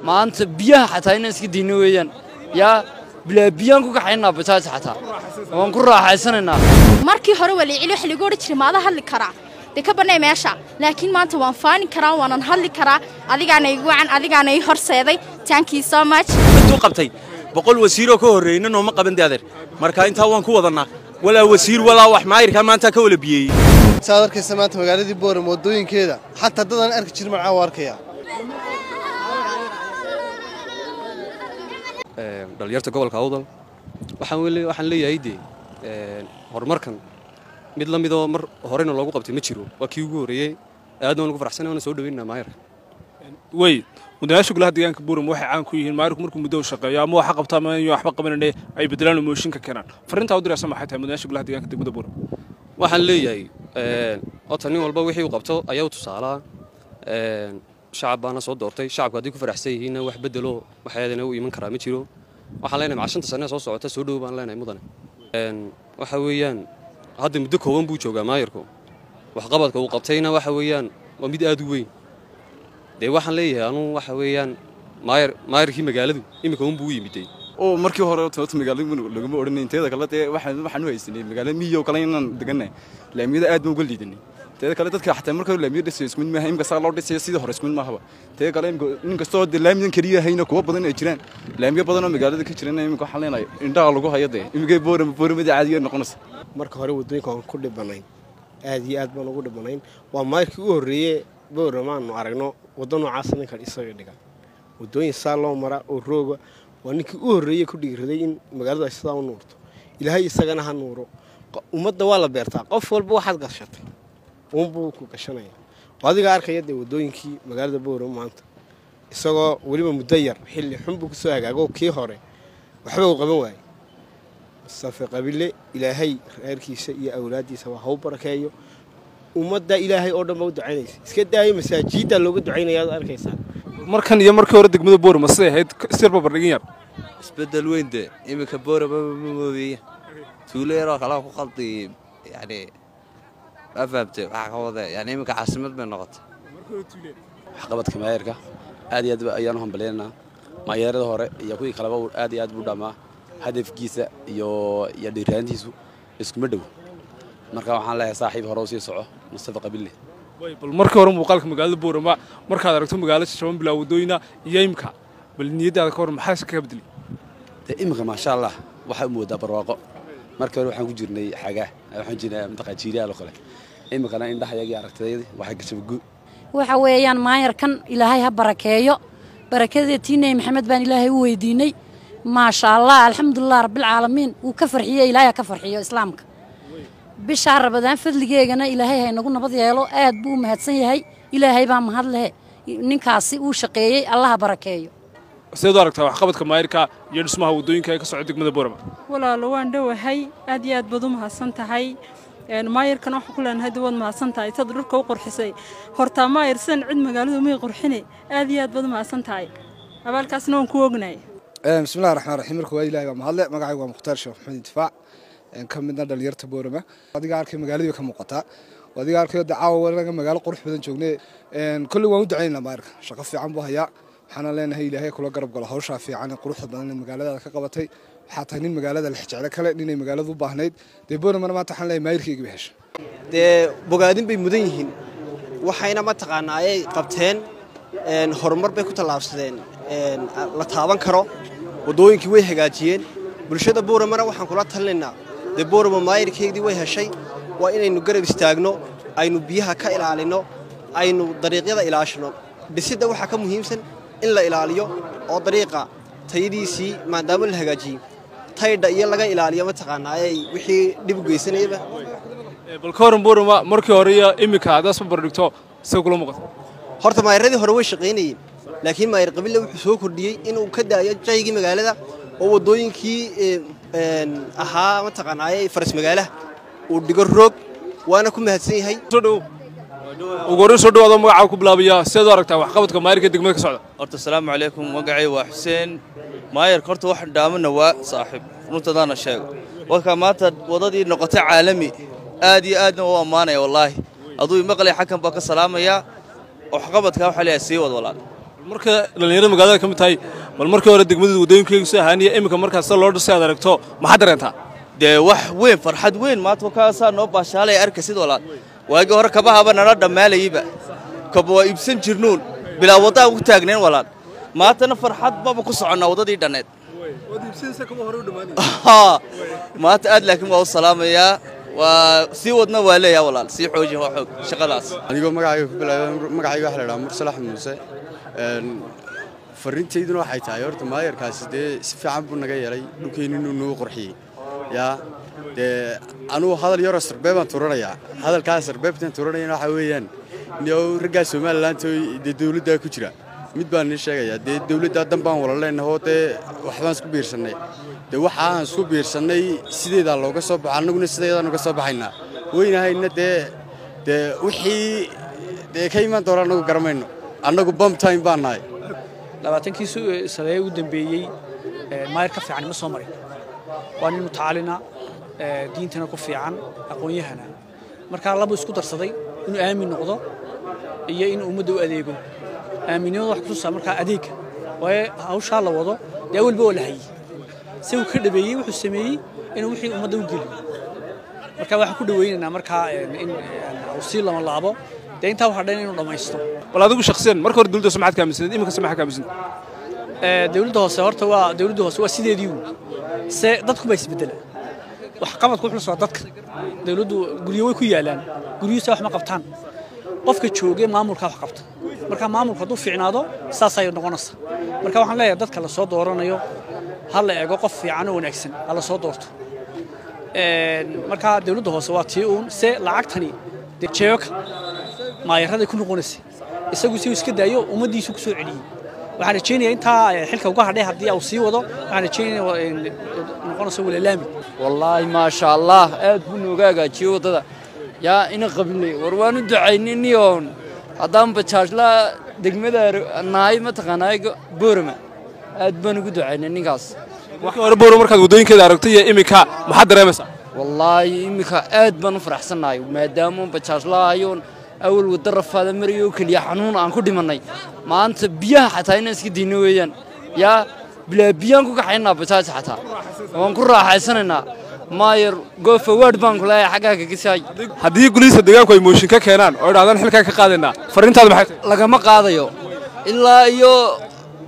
ما أنت بيها حتى هنا سكت دينويا يا بلا بيان كوك حينا بتاعت حتى ونقول راح حسنا markii hore wali cili wax lagu oran jiray maada hadli karaa de ka banay meesha laakiin maanta waan faani karaa waan hadli karaa adigaana igu wacan adigaana ii horseeday thank you so much intuu qabtay boqol wasiiro ka horeeyna nooma qaban daadeer marka inta waan ku wadanaa wala wasiir wala wax maayirka maanta ka wala biyay saarkaysa maanta magaaladii Boorama wadooyinkeeda xataa dadaan arki jirin macaa waarkaya dhalinyarta gobolka Awdal waxaan leeyahay horumarkan mid la mid oo mar horena loogu qabtay ma jiro waa kii ugu horeeyay aadna ugu faraxsanahay oo soo dhaweynaa maayirka way mudanaasha golaha deegaanka Boorama waxay caan ku yihiin maayirku markuu muddo shaqeeyo ama waxa qabtaa ma iyo waxba qabanayna ay bedelaan mooshinka keenaan farinta u diraysa maxay tahay mudanaasha golaha deegaanka degmada Boorama waxaan leeyahay nin walba wixii uu qabto ayaa u tusaalaa shacab baana soo doortay shacabku hadii ku faraxsan yihiin wax bedelo waxaadana u iman karaa ma jiro waxaan leenahay macashanta sano soo socota soo dhow baan leenahay mudane waxa weeyaan hadda muddo kooban buu joogaa maayirku wax qabadka uu qabtayna waxa weeyaan waa mid aad u weyn waxaan leeyahay anu waxa weeyaan maayirkii magaaladu imika uu buu yimiday oo markii hore toos magaalada laguma oranay inteeda kale waxaan u haysanay magaalada miyo kale inaan deganay laamiyada aad baan uga liidanay teeda kale dadka xataa markii laamiyada dhisay isku mid ma imka saa loo dhisay sidii hore isku mid ma haba teeda kale nin kastoo laamiyan kaliya hayna kuwa badan ay jiraan laamiyo badan oo magaalada ka jiraan imka waxaan leenahay indhaha lagu hayade imka Boorama caadi noqonaysa marka hore wadooyinka ku dhibanayn aad iyo aad baan ugu dhibanayn waa maayirkii ugu horeeyay Boorama aanu aragno wadano caasan kan isaga dhiga wadooyin saa loo mara oo rooga waa ninkii ugu horeeyay ku dhigiraday in magaalada sidaa u nuurto ilaahay isagana ha nuuro ummadda waa la beertaa qof walba waxaad gashatay buu ku gashanaya adiga arkaya wadooyinkii magaalada Boorama maanta isagoo waliba muddo yar xilli xun buu ku soo hagaago kii hore waxba uu qaban waayay safa qabile ilaahay reerkiisa iyo awlaadiisa waa haw barakeeyo ummadda ilaahay oo dhan u ducaynaysa iska daayay masaajida looga ducaynayaa arkaysaa markan iyo markii hore degmada Boorama say ahayd sirba bardhigin yar isbedel weyn imika Boorama moobiya tuuleero kala ku qalday yani afabte waxa wada yani imika caasimad bay noqotay wax qabadka maayirka aad iyo aad ayaan u hambaleenaa maayirada hore iyo kuwii kale aad iyo aad buu dhamaa hadafkiisa iyo dhiiraantiisu isku madhow marka waxaan leeyahay saaxiib hore oo sii soco Mustafa Qabille way bal markii hore muuqaalka magaalada Boorama markaad aragto magaalada Shabeelle bilaa wadooyina iyo imka bal niyadaada ka hor maxaa ka bedeli imka ma sha Allah waxa uu moodaa barwaaqo markii hore waxaan ku jirnay xagaa waxaan jirnay madaqa jiiraal kale imkana indhahayaga aragtayda waxa gashabgu waxa weeyaan maayirkan ilaahay ha barakeeyo barakadeetiinay maxamed baan ilaahay u weydiinay ما شاء الله الحمد لله رب العالمين وكفرحيه إلهي كفرحيه إسلامك بشهر رمضان فضلكيغنا إلهي هي نقول نبض يالو آد بو مهدسن يهي إلهي بان مهد له ننكاسي وشقيي الله بركايو سيدو aragtaa wax qabadka maayirka iyo dhismaha wadooyinka ay ka socdo degmada Boorama walaalo waan dhawahay aad iyo aad baad u mahadsan tahay maayirkan wax ku leenahay dawad mahadsan tahay tad dhulka u qurxisay horta maayir san cid magaaladu ma qurxinay aad iyo aad baad u mahadsan tahay abaalkaasna waan ku ognahay بسم الله الرحمن الرحيم markuu ilaahay waa mahadle magacaygu waa Mukhtaar Sheekh Maxamed Difaac ka midna dhalinyarta Boorama adiga arkay magaalada ka muuqata adiga arkay dacaawo wanaga magaalo qurux badan joognay kulli waan u ducaynaa maayirka shaqo fiican buu hayaa waxaan leenahay ilaahay kula garab galo hawsha fiican quruxda badan magaalada ka qabatay waxa tahay nin magaalada la xijecel kale inay magaaladu u baahnayd Boorama maanta waxaan leeyahay maayirkayga bixisho bogaadin bay mudan yihiin waxayna ma taqaanaa ay qabteen horumar bay ku talaabsadeen la taaban karo wadooyinkii way hagaajiyeen bulshada Booramana waxaan kula talinaynaa Boorama maayirkeedii way heshay waa inaynu garab istaagno aynu biyaha ka ilaalino aynu dariiqyada ilaashino dhisida waxa ka muhiimsan in la ilaaliyo oo dariiqa tayadiisii maadaama la hagaajiyo tayda iyo laga ilaaliyo ma taqaanaa ay wixii dib u geysanayba bal kooran Boorama markii hore iyo imika aad soo bardhigto soo kula muuqato horta maayiradii hore way shaqeynayeen laakiin maayir Qabille wuxuu soo kordhiyay inuu ka daayo jaygii magaalada oo wadooyinkii ahaa ma taqaanaa faras magaalaha uu dhigo roog waana ku mahadsan yahay soo dhow ugu hore soo dhawaado magaca ku bilaabaya sidoo aragtaa wax qabadka maayirka degmada ka socda horta assalaamu calaykum magacay waa Xuseen maayir horta wax dhaamana waa saaxiib runtadana sheego waka maanta wadadii noqotay caalami aad iyo aadna u amaanay wallahi aduu maqlay xakan baa ka salaamaya wax qabadka waxa la sii wad walaal marka dhalinyarada magaalada ka mid tahay bal markii hore degmada wadooyinkaygu soo ahaaniya imika markaas loo dhisay aad aragto maxaa dareentaa dee wax weyn farxad weyn maanta kaasaa noo baashaalay arkasid walaal waagi hore kabahaba nala dhammaalayba kaba waa iibsan jirnuun bilaa waddaa ugu taagnayn walaal maantana farxad baba ku soconnaa waddadii dhanneed maanta aad laakiin waa u salaamayaa waa sii wadna waa leeyahay walaal sii xoojin waa xoog shaqadaas anigoo magacayga ku bilaabay magacayga waxa la yidhaha mursal axmed muuse farriintayduna waxay tahay horta maayarkaasi dee si fiican buu naga yeelay dhulkeenni inuu nagu qurxiyey yaa dee anugu hadal yaroo sarbeeb baan turanayaa hadalkaas sarbeebtaan turanayana waxaa weeyaan raggaa somalilaanta dee dawladdaa ku jira mid baan nii sheegayaa dee dawladdaa dan baan wala leenahoo dee waxbaan isku biirsannay dee waxa aan isku biirsannay sideedaa looga soo baxa annaguna sideedaan uga soo baxaynaa weynahayna dee wixii dee ka imaan doona annagu garamayno annagu bamtime baan nahay 20kii sane ugu dambeeyey maayar ka fiican ma soo marin waa nin mutacalina diintana ku fiican aqoon-yahana markaa laba isku darsaday inuu aamin noqdo iyo inuu ummadda u adeego aaminimada wax ku tusaa markaa adeega waayo hawshaa la wado dee awalba waa la hayey si uu ka dhabeeyey wuxuu sameeyey inuu wixii ummadda u geliyo markaa waxaan ku dhawaynaynaa markaa in uu sii lama laabo dee intaa waxaa dhan inuu dhammaysto bal adigu shakhsiyan marka hore dawladda maxaad ka aaminsaneed iminka maxaad ka aaminsan dawladda hoose horta waa dawladda hoose waa sideedii se dadku baa isbedela wax qabadku wuxuu soo dadka dawladdu guriyo way ku yaalaan guriyuhu wax ma qabtaan qofka joogay maamulka wax qabta marka maamulku hadduu fiicnaado saas ay noqonaysaa marka waxaan leeyahay dadka la soo dooranayo hal la eego qof fiican oo wanaagsan la soo doorto marka dawladda hoose waa tii uun se lacagtani jeebka maayarada ku noqonaysa isagu si iska daayo umadiisu ku soo celiyay waxaan rajeynayaa intaa xilka uga hadhay haddii uu sii wado waxaan rajeynayaa noqonayso walaalaami wallaahi maasha allah aad buu nooga hagaajiyey waddada yaa ina qabilay war waan u ducayniniyoon haddaan bajaajla degmada nahay mataqaanaa boorama aad baan ugu ducaynay ninkaas markii hore boorama markaad waddooyinkeeda aragtay iyo imika maxaad dareemaysaa wallaahi imika aad baan u faraxsannahay maadaama bajaajlaayoon awal wadda rafaada marayo keliya xanuun aan ku dhimannay maanta biyaha xataa inaan iska diinno weeyaan yaa bilaa biyaan ku kaxaynaa bajaaj xataa waan ku raaxaysanaynaa maayar goofawaadh baan ku leeyahay xaggaa kaga saay haddii gulihiisa deegaanku ay mooshin ka keenaan oo idhahdaan xilkaan ka qaadaynaa farriintaada maxay tahay lagama qaadayo ilaa iyo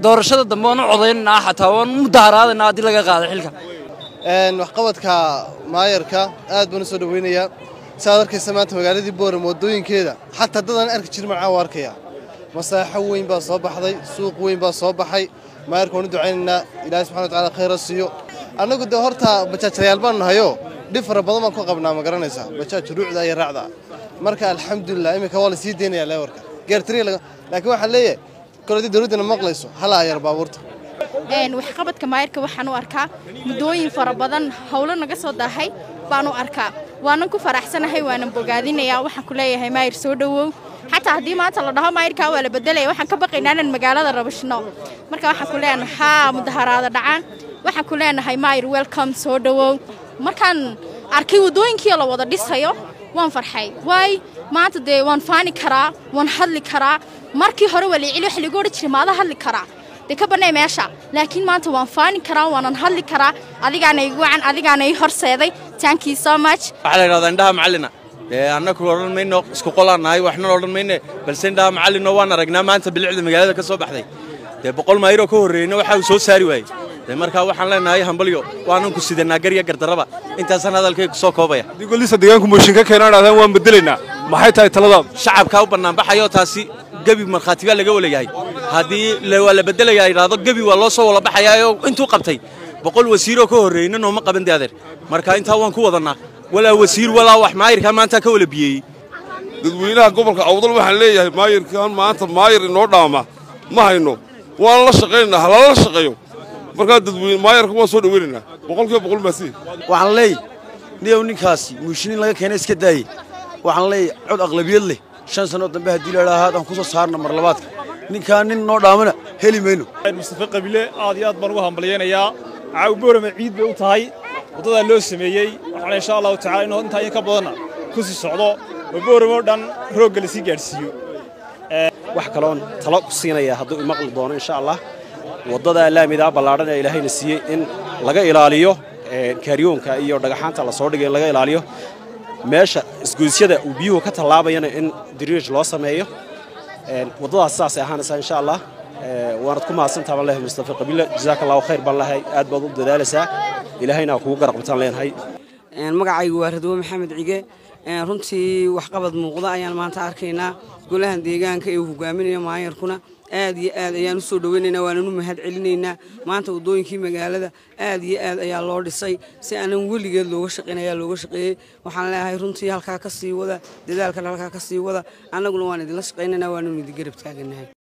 doorashada dambe waan u codaynaynaa xataa waan u mudaharaadaynaa haddii laga qaado xilka waxqabadka maayarka aad baan u soo dhawaynayaa saad arkaysa maanta magaaladii boorama waddooyinkeeda xataa dadaan arki jirin macaa u arkaya masaaxo weyn baa soo baxday suuq weyn baa soo baxay maayarka waan u ducaynaynaa ilaahay subxana wa tacaala khayra siiyo annagu dee horta bajaajlayaal baan nahayo dhib fara badan baan ku qabnaa ma garanaysaa bajaaj ruucda iyo raacda marka alxamdulilah iminka waa la sii deynayaa leewarka geertiriya laakiin waxaan leeyahay koladii dawladdana maqlayso hala yar baabuurta waxqabadka maayarka waxaan u arkaa muddooyin fara badan howlo naga soo daahay baan u arkaa waanan ku faraxsanahay waanan bogaadinayaa waxaan ku leeyahay maayar soo dhawow xataa haddii maanta la dhaho maayarkaa waa la bedelaya waxaan ka baqaynaa inaan magaalada rabashno marka waxaan ku leenahay haa mudaharaada dhacaan waxaan ku leenahay maayar welcome soo dhawow markaan arkay waddooyinkii la wada dhisayo waan farxay waay maanta dee waan faani karaa waan hadli karaa markii hore waa liicili wax lagu odhan jiray maada hadli karaa dee ka bannay meesha laakiin maanta waan faani karaa waanan hadli karaa adigaana igu wacan adigaana ii horseeday thank you so much waxaa la yidhahdaa indhaha macallina annagu odhan mayno isku qolaan nahay waxna odhan mayne balse indhaha macallino waan aragnaa maanta bilicda magaalada ka soo baxday dee 100 maayiroo ka horreeyna waxa uu soo saari waayey dee markaa waxaan leenahay hambalyo waanan ku sidanaa garya gardarraba intaasaan hadalkayga ku soo koobaya haddii golisa deegaanku mooshin ka keenaan dhahdaan waan bedelaynaa maxay tahay taladaadu shacabkaa u bannaanbaxayoo taasi gebi markhaati baa laga walayahay haddii waa la bedelayaa yidhaahdo gebi waa loo soo wala baxayaayoo intuu qabtay 100 wasiiroo ka horreeyna nooma qaban dee adeer marka intaa waan ku wadannaa walaa wasiir walaa wax maayirkaa maanta ka wala biyeeyey dadweynaha gobolka awdal waxaan leeyahay maayirkan maanta maayir inoo dhaama ma hayno waan la shaqaynaynaa halala shaqeeyo markaa dadweyne maayirka waan soo dhaweynaynaa 100% maasi waxaan leeyahay niyow ninkaasi mushinin laga keenay iska daayay waxaan leeyahay cod aqlabiyad leh 5 sano dambe haddii la yidhaahdo aan ku soo saarno mar labaadka ninkaan nin noo dhaamana heli mayno mustafa qabile aad iyo aad baan ugu hambalyeynaya caaw boorama ciid bay u tahay wadada loo sameeyay waxaan insha Allah ta'ala inuu inta ka badan ku sii socdo boorama dhan roog la sii gaarsiiyo wax kaloon talo ku siinaya hadduu imaqli doono insha Allah wadada laamida ballaaran ee Ilaahayna siiyay in laga ilaaliyo kaaryoonka iyo dhagaxaanta la soo dhigay laga ilaaliyo meesha isgoysyada uu biyuhu ka talaabayana in diriij loo sameeyo wadadaas saas ahaanaysa insha Allah waanad ku mahadsantahay Wallahi Mustafa Qabila jazaakallahu khayr ballahay aad baad u dadaalaysaa Ilaahayna kugu garab qabtaan leenahay magacaygu waa Radwo Maxamed Cige runtii wax qabad muuqda ayaan maanta arkaynaa golahan deegaanka ee uu hogaaminayo maayarkuna aad iyo aad ayaan u soo dhaweynaynaa waananu mahad celinaynaa maanta wadooyinkii magaalada aad iyo aad ayaa loo dhisay si aanan weligeed looga shaqeeyay waxaan leeyahay runtii halkaa ka sii wada dadaalkan halkaa ka sii wada annaguna waan idinla shaqaynaynaa waananu idin garab taaganahay